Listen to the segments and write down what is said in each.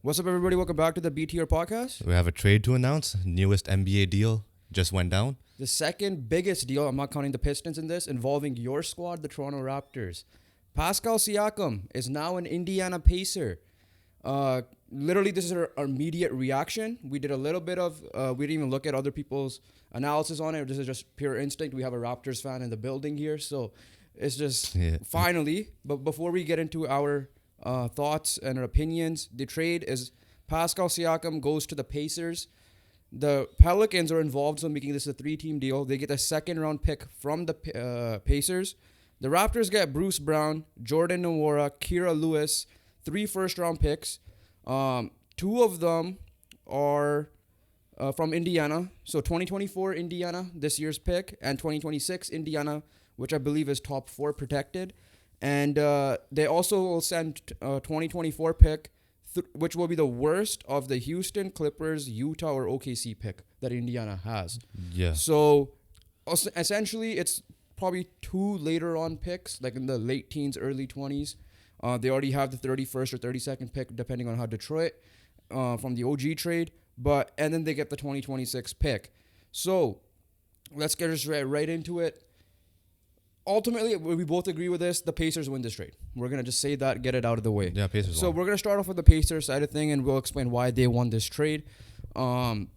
What's up, everybody? Welcome back to the BTR podcast. We have a trade to announce. Newest NBA deal just went down. The second biggest deal, I'm not counting the Pistons in this, involving your squad, the Toronto Raptors. Pascal Siakam is now an Indiana Pacer. Literally, this is our immediate reaction. We did a little bit of, we didn't even look at other people's analysis on it. This is just pure instinct. We have a Raptors fan in the building here, so it's just finally. But before we get into our thoughts and our opinions, the trade is Pascal Siakam goes to the Pacers. The Pelicans are involved, so making this a 3-team deal. They get a second-round pick from the Pacers. The Raptors get Bruce Brown, Jordan Nwora, Kira Lewis, 3 first-round picks. 2 of them are from Indiana. So 2024 Indiana, this year's pick, and 2026 Indiana, which I believe is top 4 protected. And they also will send a 2024 pick, which will be the worst of the Houston, Clippers, Utah, or OKC pick that Indiana has. Yeah. So essentially, it's probably 2 later on picks, like in the late teens, early 20s. They already have the 31st or 32nd pick, depending on how Detroit, from the OG trade. And then they get the 2026 pick. So let's get us right into it. Ultimately, we both agree with this. The Pacers win this trade. We're going to just say that, get it out of the way. Yeah, Pacers So won. we're going to start off with the Pacers side of thing, and we'll explain why they won this trade. You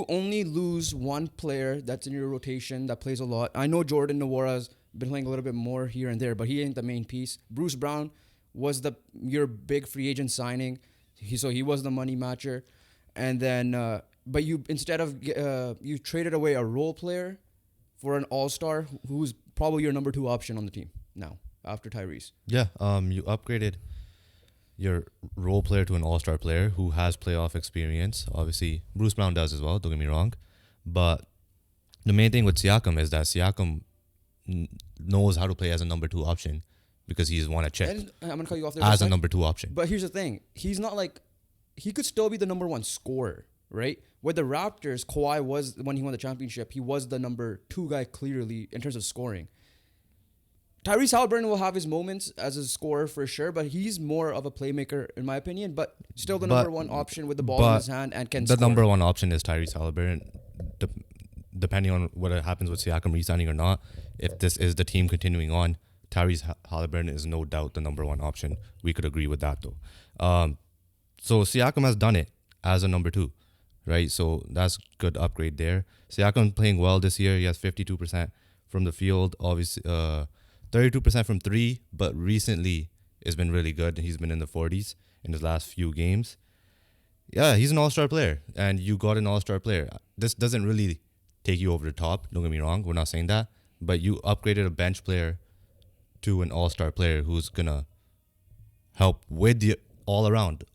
only lose one player that's in your rotation that plays a lot. I know Jordan Nwora's been playing a little bit more here and there, but he ain't the main piece. Bruce Brown was your big free agent signing. So he was the money matcher. And then, but you instead of, you traded away a role player for an all-star who's probably your number 2 option on the team now after Tyrese. Yeah, you upgraded your role player to an all-star player who has playoff experience. Obviously, Bruce Brown does as well, don't get me wrong. But the main thing with Siakam is that Siakam knows how to play as a number 2 option because he's won a chip And I'm going to cut you off there. as a number 2 option. But here's the thing. He's not like... He could still be the number 1 scorer, right? With the Raptors, Kawhi was, when he won the championship, he was the number 2 guy clearly in terms of scoring. Tyrese Halliburton will have his moments as a scorer for sure, but he's more of a playmaker in my opinion, but still the number 1 option with the ball in his hand and can the score. number 1 option is Tyrese Halliburton. Depending on what happens with Siakam re-signing or not, if this is the team continuing on, Tyrese Halliburton is no doubt the number 1 option. We could agree with that though. So Siakam has done it as a number 2, right? So that's good upgrade there. Siakam playing well this year. He has 52% from the field, obviously 32% from 3, but recently it's been really good. He's been in the 40s in his last few games. Yeah, he's an all-star player, and you got an all-star player. This doesn't really take you over the top. Don't get me wrong. We're not saying that. But you upgraded a bench player to an all-star player who's going to help with the all-around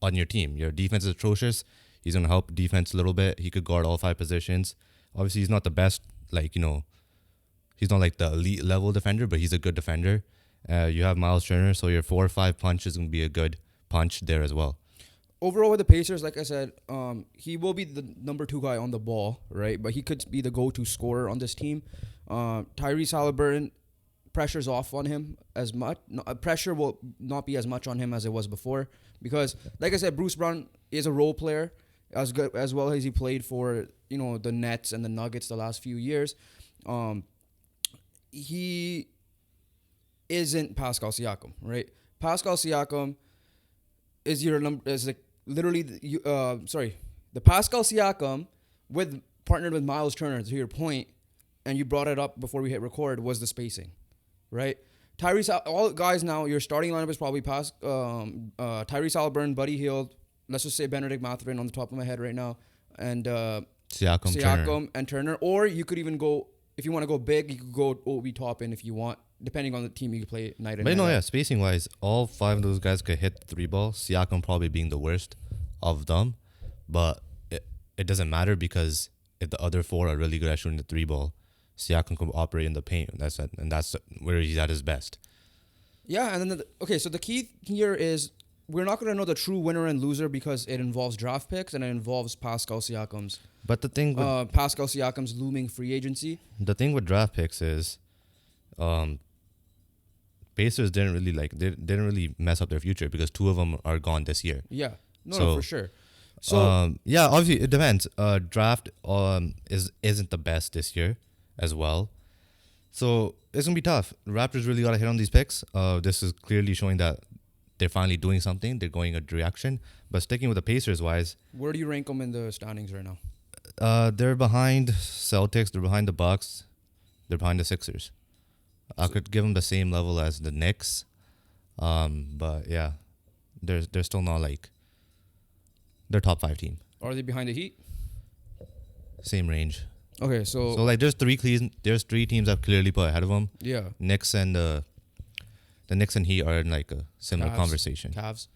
on your team. Your defense is atrocious. He's going to help defense a little bit. He could guard all 5 positions. Obviously, he's not the best, he's not like the elite level defender, but he's a good defender. You have Miles Turner, so your 4 or 5 punch is going to be a good punch there as well. Overall with the Pacers, like I said, he will be the number 2 guy on the ball, right? But he could be the go-to scorer on this team. Tyrese Halliburton, pressure's off on him as much. Pressure will not be as much on him as it was before because, like I said, Bruce Brown is a role player as good as well as he played for the Nets and the Nuggets the last few years. He isn't Pascal Siakam, right? Pascal Siakam is your number is like literally the Pascal Siakam partnered with Miles Turner, to your point, and you brought it up before we hit record, was the spacing. Right, all guys now. Your starting lineup is probably Tyrese Halliburton, Buddy Hield. Let's just say Benedict Mathurin on the top of my head right now, and Siakam and Turner. Or you could even go, if you want to go big, you could go Obi Toppin if you want, depending on the team you play night and night. But spacing wise, all 5 of those guys could hit the 3 ball. Siakam probably being the worst of them, but it doesn't matter because if the other 4 are really good at shooting the 3 ball, Siakam can operate in the paint. That's where he's at his best. Yeah, and then so the key here is we're not going to know the true winner and loser because it involves draft picks and it involves Pascal Siakam's. But the thing with Pascal Siakam's looming free agency. The thing with draft picks is, Pacers didn't really they didn't really mess up their future because 2 of them are gone this year. Yeah. No, So, for sure. So yeah, obviously it depends. Draft isn't the best this year as well. So it's gonna be tough. The Raptors really gotta hit on these picks. This is clearly showing that they're finally doing something. They're going a direction. But sticking with the Pacers wise, where do you rank them in the standings right now? they're behind Celtics. They're behind the Bucks. They're behind the Sixers. I could give them the same level as the Knicks. But yeah, they're still not they're top 5 team. Are they behind the Heat? Same range. Okay, so So there's 3 teams I've clearly put ahead of them. yeah, Knicks and the Knicks and Heat are in a similar Cavs. conversation. Cavs.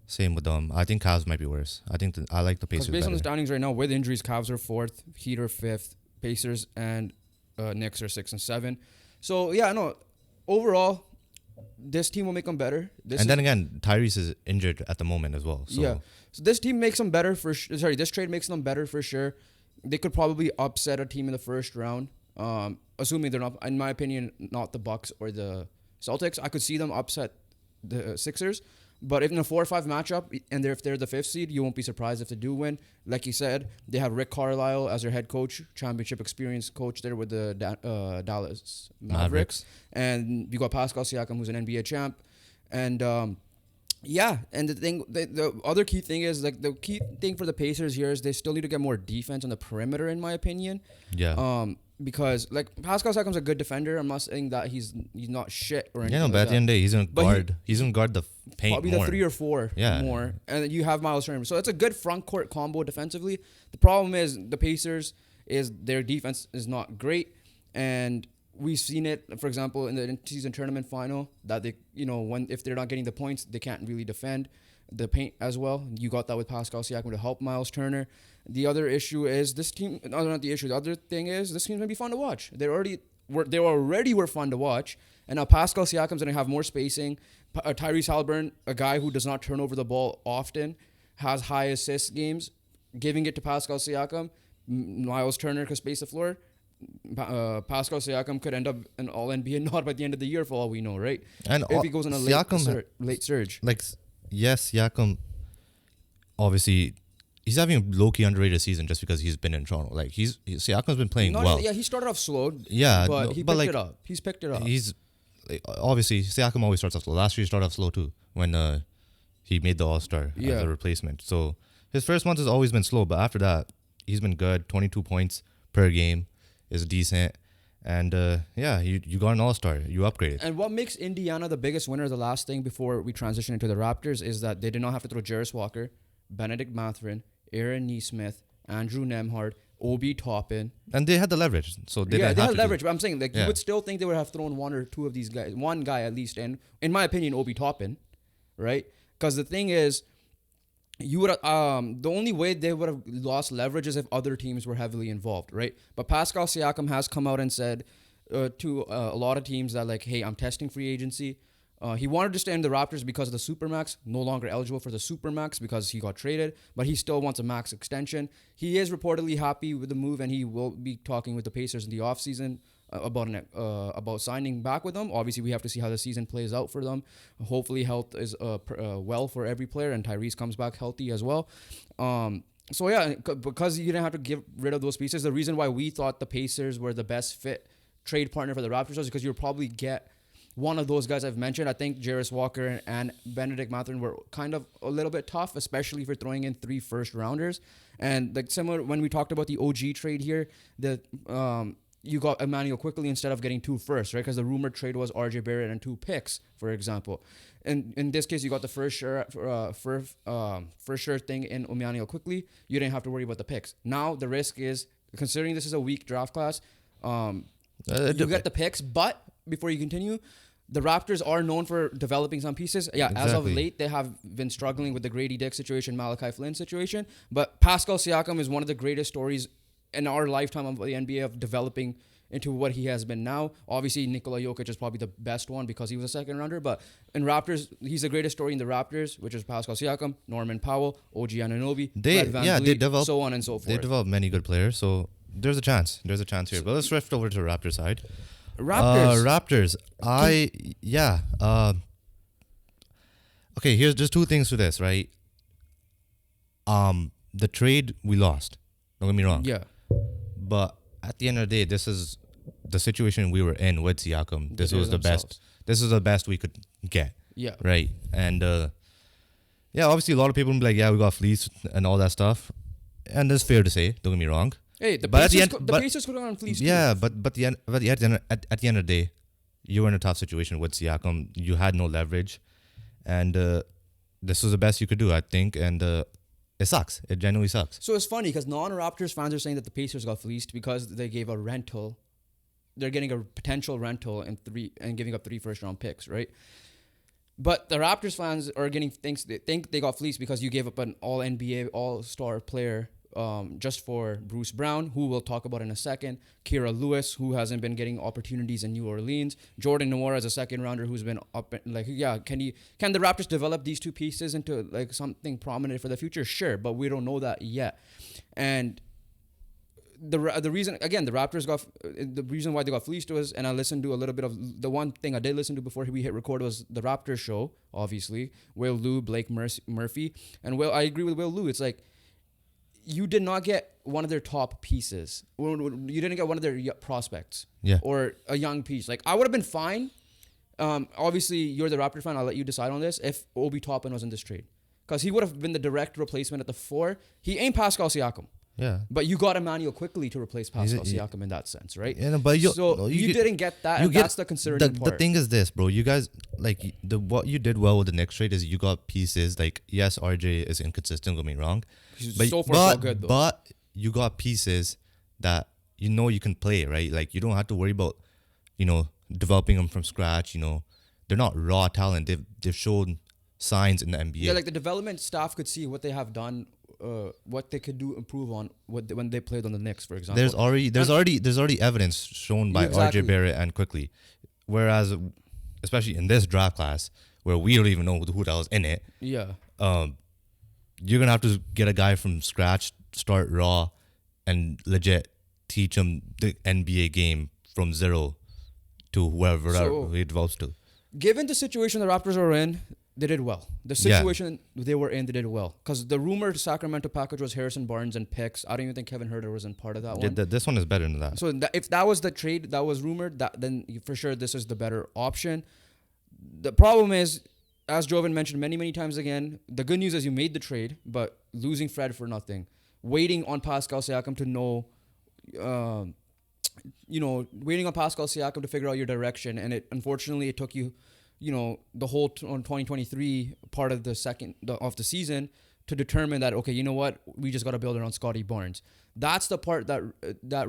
Same with them. I think Cavs might be worse. I like the Because Pacers based on the better. standings right now, with injuries, Cavs are 4th, Heat are 5th, Pacers and Knicks are 6 and 7. So yeah, no. Overall, this team will make them better. And then again, Tyrese is injured at the moment as well. So yeah, so this team makes them better for sorry. This trade makes them better for sure. They could probably upset a team in the first round, assuming they're not, in my opinion, not the Bucks or the Celtics. I could see them upset the Sixers. But if in a 4-5 matchup, and if they're the 5th seed, you won't be surprised if they do win. Like you said, they have Rick Carlisle as their head coach, championship experience coach there with the Dallas Mavericks. And you got Pascal Siakam, who's an NBA champ. And yeah, and the other key thing is, the key thing for the Pacers here is they still need to get more defense on the perimeter, in my opinion. yeah. Because Pascal Siakam's a good defender. I'm not saying that he's not shit or anything. Yeah, no, but at the end of the day, he's gonna guard the paint probably more. the 3 or 4 Yeah. more, and then you have Miles Turner. So it's a good front court combo defensively. The problem is the Pacers is their defense is not great, and we've seen it. For example, in the season tournament final, that they if they're not getting the points, they can't really defend the paint as well. You got that with Pascal Siakam to help Miles Turner. The other issue is this team. No, not the issue. The other thing is this team's gonna be fun to watch. They already were fun to watch, and now Pascal Siakam's gonna have more spacing. Tyrese Halliburton, a guy who does not turn over the ball often, has high assist games. Giving it to Pascal Siakam, Miles Turner could space the floor. Pascal Siakam could end up an All-NBA nod by the end of the year, for all we know, right? And If he goes on a late surge. Yes, Siakam. Obviously, he's having a low-key underrated season just because he's been in Toronto. Siakam's been playing well. Yeah, he started off slow. Yeah, but he picked it up. He's picked it up. He's obviously Siakam always starts off slow. Last year he started off slow too when he made the All-Star as a replacement. So his first month has always been slow, but after that he's been good. 22 points per game is decent. And you got an All-Star. You upgraded. And what makes Indiana the biggest winner, the last thing before we transition into the Raptors, is that they did not have to throw Jarris Walker, Benedict Mathurin, Aaron Nesmith, Andrew Nembhard, Obi Toppin. And they had the leverage. So they had to leverage. But I'm saying you would still think they would have thrown 1 or 2 of these guys. One guy at least. And in my opinion, Obi Toppin. Right? Because the thing is, you would the only way they would have lost leverage is if other teams were heavily involved, right? But Pascal Siakam has come out and said to a lot of teams that hey, I'm testing free agency. He wanted to stay in the Raptors because of the Supermax, no longer eligible for the Supermax because he got traded, but he still wants a max extension. He is reportedly happy with the move, and he will be talking with the Pacers in the offseason about signing back with them. Obviously, we have to see how the season plays out for them. Hopefully, health is well for every player, and Tyrese comes back healthy as well. So yeah, because you didn't have to get rid of those pieces, the reason why we thought the Pacers were the best fit trade partner for the Raptors was because you'll probably get one of those guys I've mentioned. I think Jarris Walker and Benedict Mathurin were kind of a little bit tough, especially for throwing in 3 first-rounders. And similar when we talked about the OG trade here, you got Emmanuel quickly instead of getting 2 firsts, right? Because the rumored trade was RJ Barrett and 2 picks, for example. And in this case, you got the first sure thing in Emmanuel quickly. You didn't have to worry about the picks. Now the risk is, considering this is a weak draft class, you get the picks. But before you continue, the Raptors are known for developing some pieces. Yeah, exactly. As of late, they have been struggling with the Grady Dick situation, Malachi Flynn situation. But Pascal Siakam is one of the greatest stories in our lifetime of the NBA of developing into what he has been now. Obviously, Nikola Jokic is probably the best one because he was a second rounder. But in Raptors, he's the greatest story in the Raptors, which is Pascal Siakam, Norman Powell, OG Anunoby, Fred VanVleet, they developed, so on and so forth. They developed many good players, so there's a chance. There's a chance here. But let's shift over to the Raptors side. Raptors. Raptors. Okay, here's just two things to this, right? The trade we lost. Don't get me wrong. Yeah. But at the end of the day, this is the situation we were in with Siakam. This was the best. This is the best we could get. Yeah. Right. And obviously a lot of people will be like, yeah, we got fleeced and all that stuff. And that's fair to say. Don't get me wrong. Hey, the But at the Pacers, end- the but- Pacers could have gone fleeced. Yeah, but at the end of the day, you were in a tough situation with Siakam. You had no leverage, and this was the best you could do, I think. And it sucks. It genuinely sucks. So it's funny because non-Raptors fans are saying that the Pacers got fleeced because they gave a rental. They're getting a potential rental and giving up 3 first-round picks, right? But the Raptors fans are think they got fleeced because you gave up an All NBA, All-Star player just for Bruce Brown, who we'll talk about in a second. Kira Lewis, who hasn't been getting opportunities in New Orleans. Jordan Noir as a second rounder, who's been up. Can the Raptors develop these two pieces into like something prominent for the future? Sure, but we don't know that yet. And the reason, again, the Raptors the reason why they got fleeced was, and I listened to a little bit of the one thing I did listen to before we hit record was the Raptors show, obviously. Will Lou, Blake Murphy, and I agree with Will Lou. It's like, you did not get one of their top pieces. You didn't get one of their prospects. Yeah. Or a young piece. Like, I would have been fine. Obviously, you're the Raptor fan. I'll let you decide on this. If Obi Toppin was in this trade. Because he would have been the direct replacement at the 4. He ain't Pascal Siakam. Yeah. But you got Emmanuel quickly to replace Pascal Siakam in that sense, right? Yeah, but you didn't get that, and that's the concerning part. The thing is this, bro. You guys, like, what you did well with the next trade is you got pieces. Like, yes, RJ is inconsistent, don't get me wrong. So far, so good, though. But you got pieces that you know you can play, right? Like, you don't have to worry about, developing them from scratch. They're not raw talent. They've shown signs in the NBA. Yeah, like the development staff could see what they have done, what they could improve on when they played on the Knicks, for example. There's already evidence shown by Exactly. RJ Barrett and Quickly, whereas especially in this draft class where we don't even know who the hell's in it. Yeah. You're gonna have to get a guy from scratch, start raw, and legit teach him the NBA game from zero to whoever he develops to. Given the situation the Raptors are in, they did well. The situation they were in, they did well. Because the rumored Sacramento package was Harrison Barnes and picks. I don't even think Kevin Huerter was in part of that one. This one is better than that. So if that was the trade that was rumored, then for sure this is the better option. The problem is, as Jovan mentioned many, many times again, the good news is you made the trade, but losing Fred for nothing. Waiting on Pascal Siakam to know, waiting on Pascal Siakam to figure out your direction. And unfortunately, it took you, the whole 2023 part of the season to determine that, okay, you know what? We just got to build around Scotty Barnes. That's the part that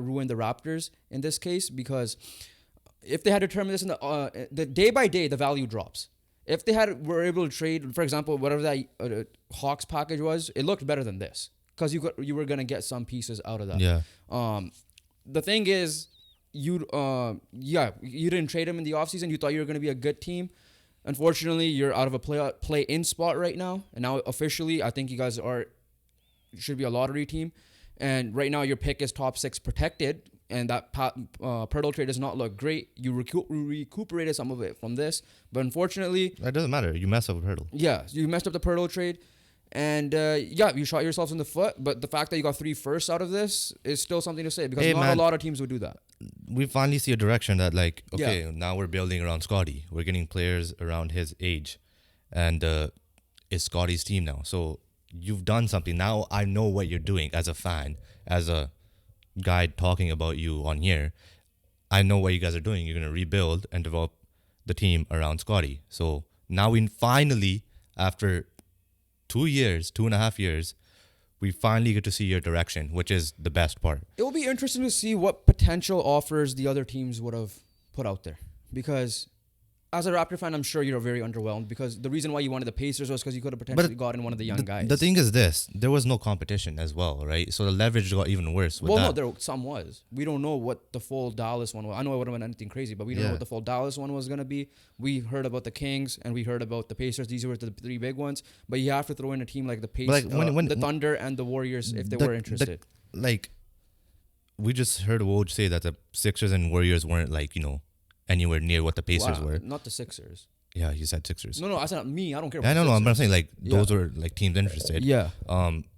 ruined the Raptors in this case, because if they had determined this in the day by day, the value drops. If they were able to trade, for example, whatever that Hawks package was, it looked better than this because you were gonna get some pieces out of that. Yeah. The thing is, you didn't trade him in the offseason. You thought you were gonna be a good team. Unfortunately, you're out of a play-in spot right now, and now officially, I think you guys should be a lottery team. And right now, your pick is top 6 protected. And that Pirtle trade does not look great. You recuperated some of it from this. But unfortunately... It doesn't matter. You mess up with Pirtle. Yeah, you messed up the Pirtle trade. And you shot yourselves in the foot. But the fact that you got 3 firsts out of this is still something to say. Because a lot of teams would do that. We finally see a direction that, like, okay, now we're building around Scotty. We're getting players around his age. And it's Scotty's team now. So you've done something. Now I know what you're doing as a fan, as a guy talking about you on here. I know what you guys are doing. You're going to rebuild and develop the team around Scotty. So now we finally, after 2.5 years, we finally get to see your direction, which is the best part. It will be interesting to see what potential offers the other teams would have put out there. Because as a Raptor fan, I'm sure you're very underwhelmed because the reason why you wanted the Pacers was because you could have potentially gotten one of the young guys. The thing is this, there was no competition as well, right? So the leverage got even worse with that. No, some was. We don't know what the full Dallas one was. I know it would have been anything crazy, but we don't know what the full Dallas one was going to be. We heard about the Kings and we heard about the Pacers. These were the 3 big ones. But you have to throw in a team like the Pacers, the Thunder and the Warriors if they were interested. We just heard Woj say that the Sixers and Warriors weren't anywhere near what the Pacers were. Not the Sixers. Yeah, you said Sixers. No, I said me. I don't care. Yeah, about no, the I'm Sixers. saying like Yeah. those were like teams interested. Yeah,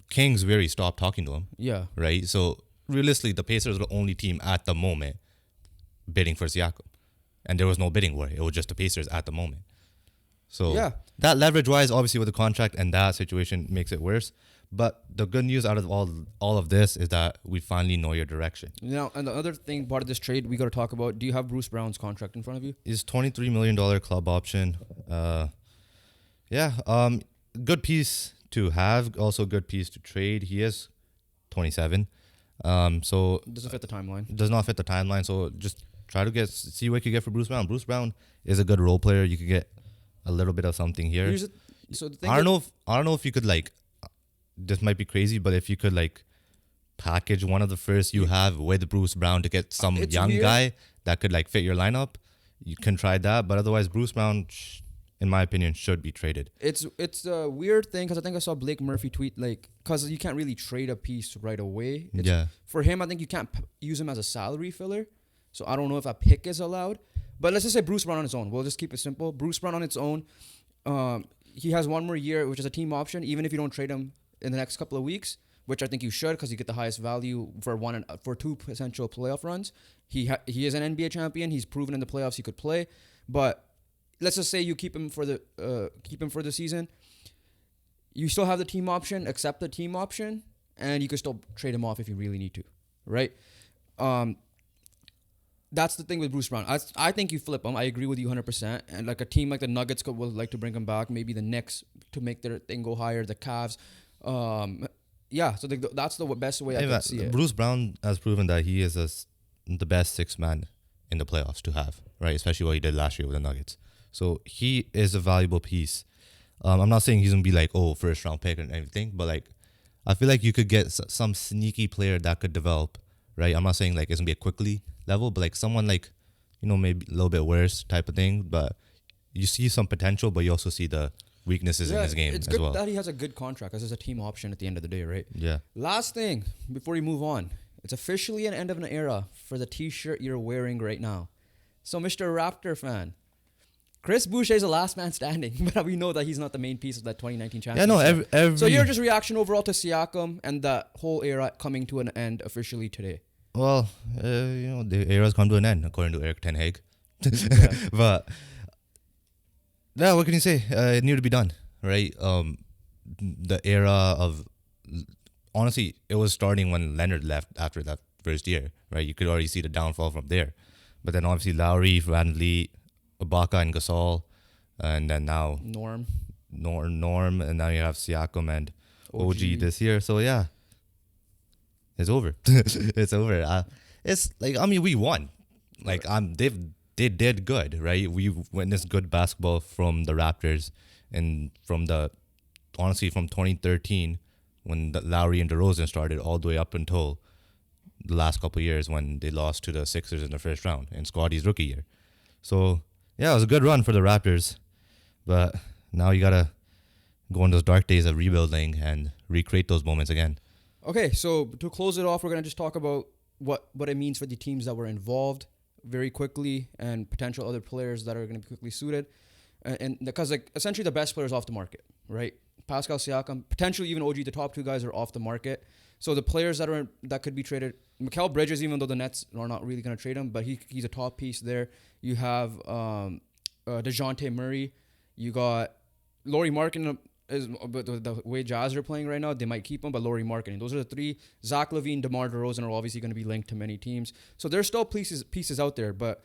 Kings really stopped talking to him, yeah. right? So realistically, the Pacers were the only team at the moment bidding for Siakam, and there was no bidding war. It was just the Pacers at the moment. So Yeah. that leverage-wise, obviously with the contract and that situation makes it worse. But the good news out of all of this is that we finally know your direction. Now, and the other thing, part of this trade we got to talk about. Do you have Bruce Brown's contract in front of you? Is $23 million club option. Good piece to have. Also good piece to trade. He is 27. So Doesn't fit the timeline. does not fit the timeline. So just try to see what you can get for Bruce Brown. Bruce Brown is a good role player. You could get a little bit of something here. So the thing I don't know if you could like. This might be crazy, but if you could like package one of the first you have with Bruce Brown to get some It's young weird. guy that could like fit your lineup, you can try that. But otherwise, Bruce Brown, in my opinion, should be traded. It's a weird thing because I think I saw Blake Murphy tweet because you can't really trade a piece right away. Yeah. For him, I think you can't use him as a salary filler. So I don't know if a pick is allowed. But let's just say Bruce Brown on his own. We'll just keep it simple. Bruce Brown on its own. He has one more year, which is a team option. Even if you don't trade him in the next couple of weeks, which I think you should, because you get the highest value for two potential playoff runs. He is an NBA champion. He's proven in the playoffs he could play. But let's just say you keep him for the season. You still have the team option, accept the team option, and you can still trade him off if you really need to, right? That's the thing with Bruce Brown. I think you flip him. I agree with you 100%. And like a team like the Nuggets will like to bring him back. Maybe the Knicks to make their thing go higher. The Cavs. So that's the best way I can see it. Bruce Brown has proven that he is the best sixth man in the playoffs to have, right? Especially what he did last year with the Nuggets. So he is a valuable piece. I'm not saying he's gonna be like, first round pick and everything, but like, I feel like you could get some sneaky player that could develop, right? I'm not saying like it's gonna be a quickly level, but like someone like, maybe a little bit worse type of thing. But you see some potential, but you also see the weaknesses in his game it's as good well. that he has a good contract because it's a team option at the end of the day, right? Yeah. Last thing before we move on, it's officially an end of an era for the T-shirt you're wearing right now. So, Mr. Raptor fan, Chris Boucher is the last man standing, but we know that he's not the main piece of that 2019 championship. Yeah, no, every So, your just reaction overall to Siakam and that whole era coming to an end officially today? Well, the era's come to an end according to Eric Ten Hag. Yeah. But yeah, what can you say? It needed to be done, right? The era of honestly, it was starting when Leonard left after that first year, right? You could already see the downfall from there. But then obviously Lowry, Van Vliet, Ibaka, and Gasol, and then now Norm, and now you have Siakam and OG OG. this year. So yeah, it's over. It's over. It's like we won. Like they did good, right? We witnessed good basketball from the Raptors, and from 2013 when the Lowry and DeRozan started all the way up until the last couple of years when they lost to the Sixers in the first round in Scotty's rookie year. So yeah, it was a good run for the Raptors, but now you gotta go on those dark days of rebuilding and recreate those moments again. Okay, so to close it off, we're going to just talk about what it means for the teams that were involved very quickly and potential other players that are going to be quickly suited. And because like essentially the best players off the market, right? Pascal Siakam, potentially even OG, the top two guys are off the market. So the players that could be traded, Mikal Bridges, even though the Nets are not really going to trade him, but he's a top piece there. You have DeJounte Murray. You got Lauri Markkanen. But the way Jazz are playing right now, they might keep him, but Lauri Markkanen. Those are the three. Zach LaVine, DeMar DeRozan are obviously going to be linked to many teams. So there's still pieces out there, but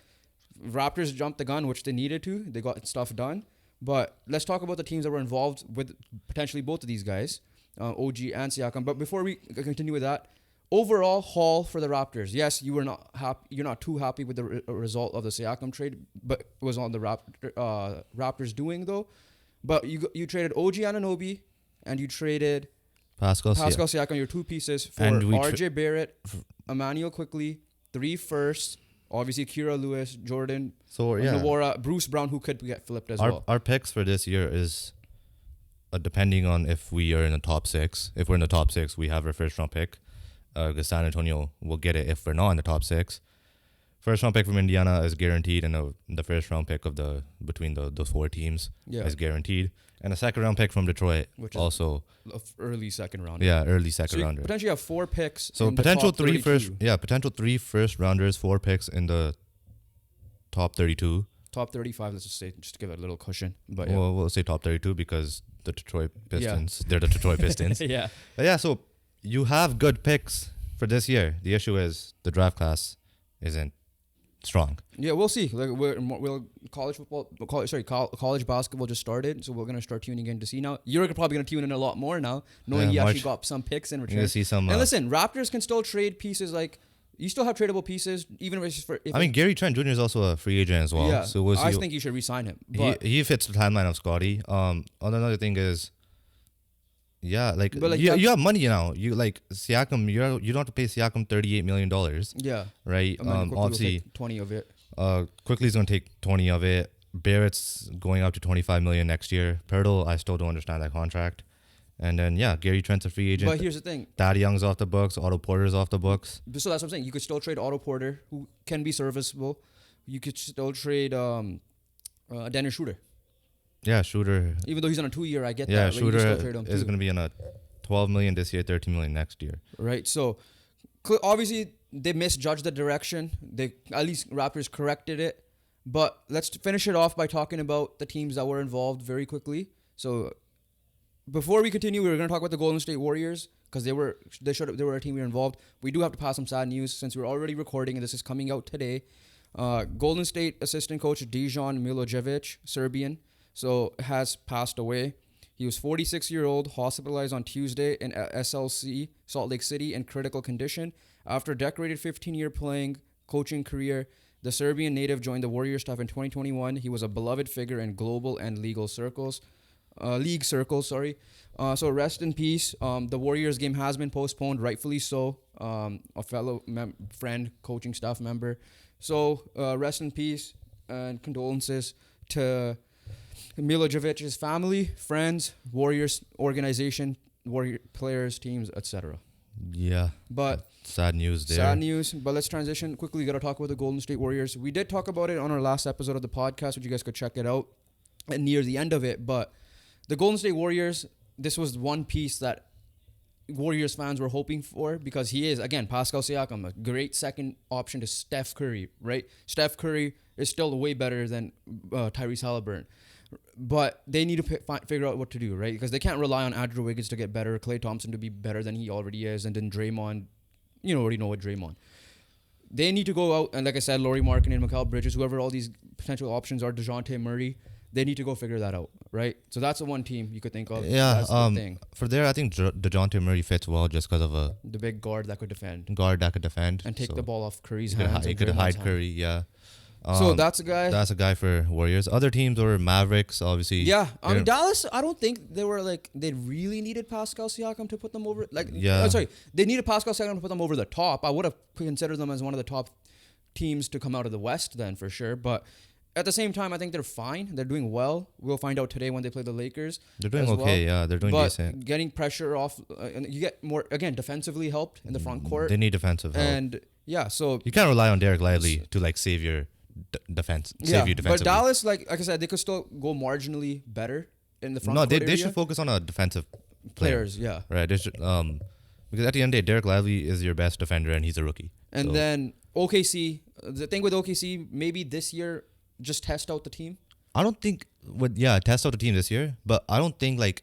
Raptors jumped the gun, which they needed to. They got stuff done. But let's talk about the teams that were involved with potentially both of these guys, OG and Siakam. But before we continue with that, overall haul for the Raptors. Yes, you were not happy. You're not too happy with the result of the Siakam trade, but it was on the Raptors doing though. But you traded OG Anunoby and you traded Pascal Siakam, your two pieces for RJ Barrett, Emmanuel Quickly, 3 firsts, obviously Kira Lewis, Jordan, Nwora, Bruce Brown, who could get flipped as well. Our picks for this year is depending on if we are in the top 6. If we're in the top 6, we have our first round pick. Because San Antonio will get it if we're not in the top 6. First round pick from Indiana is guaranteed, and the first round pick of between those 4 teams is guaranteed, and a second round pick from Detroit, which is also early second rounder. Yeah, early second so you rounder. Potentially have 4 picks. So in potential the top potential 3 first rounders, 4 picks in the top 32. Top 35, let's just say, just to give it a little cushion. But well, we'll say top 32 because the Detroit Pistons, they're the Detroit Pistons. Yeah. But yeah, so you have good picks for this year. The issue is the draft class isn't strong. Yeah, we'll see. Like college basketball just started, so we're gonna start tuning in to see now. You're probably gonna tune in a lot more now, knowing you actually got some picks in return. You're gonna see some. And listen, Raptors can still trade pieces. Like you still have tradable pieces, even if it's for. I mean, Gary Trent Jr. is also a free agent as well. Yeah, so we'll see. I think you should re-sign him. But he fits the timeline of Scotty. Another thing is. Yeah, but you have money now. You like Siakam. You don't have to pay Siakam $38 million. Yeah, right. Obviously, 20 of it. Quickly is going to take 20 of it. Barrett's going up to $25 million next year. Pirtle, I still don't understand that contract. And then Gary Trent's a free agent. But here's the thing: Thad Young's off the books. Otto Porter's off the books. So that's what I'm saying. You could still trade Otto Porter, who can be serviceable. You could still trade Dennis Schroeder. Yeah, Shooter. Even though he's on a 2-year, I get that. Yeah, Shooter is going to be on a $12 million this year, $13 million next year. Right. So obviously they misjudged the direction. They at least Raptors corrected it. But let's finish it off by talking about the teams that were involved very quickly. So before we continue, we were going to talk about the Golden State Warriors because they were a team we were involved. We do have to pass some sad news since we're already recording and this is coming out today. Golden State assistant coach Dejan Milojevic, Serbian, so has passed away. He was 46-year-old, hospitalized on Tuesday in SLC, Salt Lake City, in critical condition. After a decorated 15-year coaching career, the Serbian native joined the Warriors staff in 2021. He was a beloved figure in global and league circles. So rest in peace. The Warriors game has been postponed, rightfully so. A fellow friend, coaching staff member. So rest in peace and condolences to Milojevic's family, friends, Warriors organization, Warrior players, teams, etc. Yeah. But sad news there. Sad news. But let's transition quickly. Got to talk about the Golden State Warriors. We did talk about it on our last episode of the podcast, which you guys could check it out and near the end of it. But the Golden State Warriors, this was one piece that Warriors fans were hoping for because he is, again, Pascal Siakam, a great second option to Steph Curry, right? Steph Curry is still way better than Tyrese Halliburton. But they need to figure out what to do, right? Because they can't rely on Andrew Wiggins to get better, Klay Thompson to be better than he already is, and then Draymond, already know what Draymond. They need to go out, and like I said, Lauri Markkanen and Mikal Bridges, whoever all these potential options are, DeJounte Murray, they need to go figure that out, right? So that's the one team you could think of. Yeah, that's the thing. For there, I think DeJounte Murray fits well just because of the big guard that could defend. And take the ball off Curry's hands. He could hide Curry, yeah. So that's a guy. That's a guy for Warriors. Other teams were Mavericks, obviously. Yeah, Dallas. I don't think they really needed Pascal Siakam to put them over. They needed Pascal Siakam to put them over the top. I would have considered them as one of the top teams to come out of the West then for sure. But at the same time, I think they're fine. They're doing well. We'll find out today when they play the Lakers. They're doing okay. Yeah, they're doing decent. Getting pressure off, and you get more defensively helped in the front court. They need defensive help. And yeah, so you can't rely on Derek Lively to save your defense. Save you defensively. But Dallas, like I said, they could still go marginally better in the front court area. They should focus on a defensive players. Yeah, right. They should, because at the end of the day, Derek Lively is your best defender, and he's a rookie. And then OKC. The thing with OKC, maybe this year, just test out the team. I don't think test out the team this year, but I don't think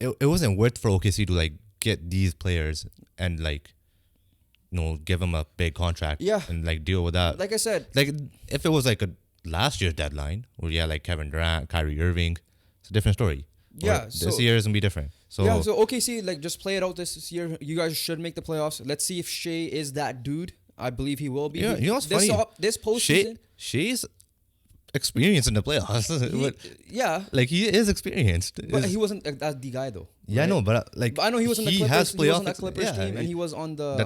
it wasn't worth for OKC to get these players and give them a big contract and deal with that. Like I said, if it was a last year's deadline where Kevin Durant, Kyrie Irving, it's a different story. Yeah, this year is gonna be different. So OKC just play it out this year. You guys should make the playoffs. Let's see if Shea is that dude. I believe he will be. Yeah, you know what's funny? This postseason, Shea's experienced in the playoffs. He is experienced. But he wasn't the guy though. Yeah, right? I know, but I know he was on the Clippers. Has he was on that Clippers team, and he was on the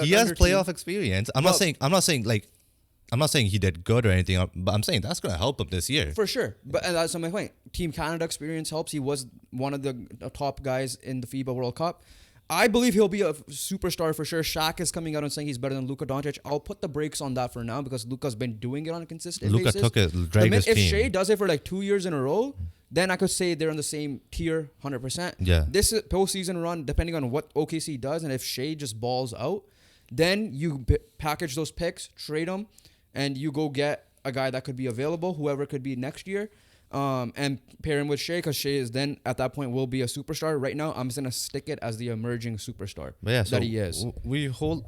he has playoff experience. I'm not saying he did good or anything, but I'm saying that's gonna help him this year for sure. But that's my point. Team Canada experience helps. He was one of the top guys in the FIBA World Cup. I believe he'll be a superstar for sure. Shaq is coming out and saying he's better than Luka Doncic. I'll put the brakes on that for now because Luka's been doing it on a consistent Luka basis. took it, dragged his If team. Shea does it for like 2 years in a row, then I could say they're on the same tier 100%. Yeah. This postseason run, depending on what OKC does, and if Shea just balls out, then you package those picks, trade them, and you go get a guy that could be available, whoever it could be next year, and pair him with Shea because Shea is then at that point will be a superstar. Right now, I'm just gonna stick it as the emerging superstar But yeah, so that he is. we hold.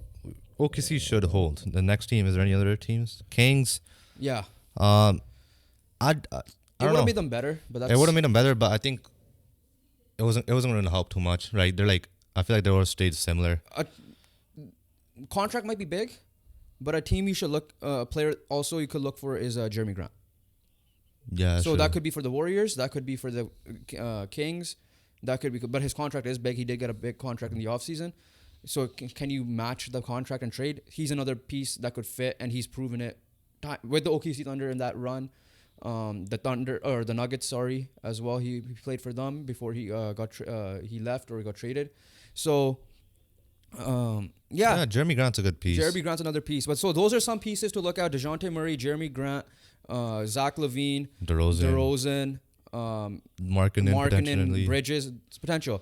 OKC should hold. The next team, is there any other teams? Kings. Yeah, I it don't would know. have made them better, but that's It would have made them better, but I think it wasn't going to help too much, right? They're like, I feel like they all stayed similar. a contract might be big, but a team you should look a player also you could look for is Jeremy Grant. Yeah. So sure. that could be for the Warriors, that could be for the Kings, that could be. But his contract is big. He did get a big contract in the offseason. So can you match the contract and trade? He's another piece that could fit, and he's proven it with the OKC Thunder in that run. The Thunder or the Nuggets, sorry, as well. He played for them before he he left or he got traded. So yeah, Jeremy Grant's a good piece. Jeremy Grant's another piece. But so those are some pieces to look at: DeJounte Murray, Jeremy Grant, Zach LaVine, DeRozan, Markkanen, potentially. Bridges. It's potential.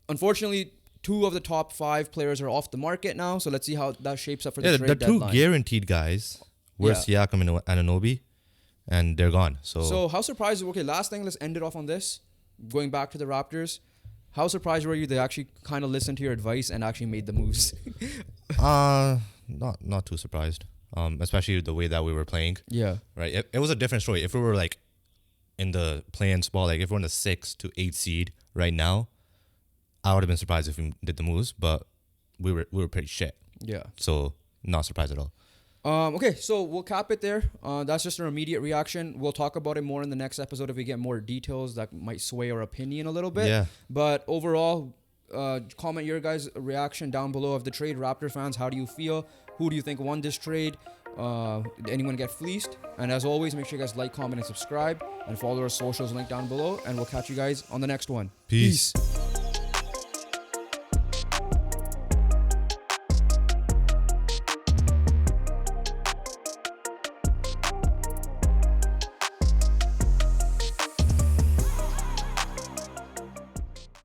Unfortunately, 2 of the top 5 players are off the market now. So let's see how that shapes up for the trade the deadline. 2 guaranteed guys were Siakam and Anunoby, and they're gone. So how surprised? Okay, last thing. Let's end it off on this. Going back to the Raptors. How surprised were you they actually kind of listened to your advice and actually made the moves? not too surprised. Especially the way that we were playing. Yeah. Right. It was a different story. If we were like in the play-in spot, like if we're in the 6 to 8 seed right now, I would have been surprised if we did the moves, but we were pretty shit. Yeah. So not surprised at all. Okay, so we'll cap it there. That's just our immediate reaction. We'll talk about it more in the next episode if we get more details that might sway our opinion a little bit. Yeah. But overall, comment your guys' reaction down below of the trade. Raptor fans, how do you feel? Who do you think won this trade? Did anyone get fleeced? And as always, make sure you guys like, comment, and subscribe. And follow our socials link down below. And we'll catch you guys on the next one. Peace.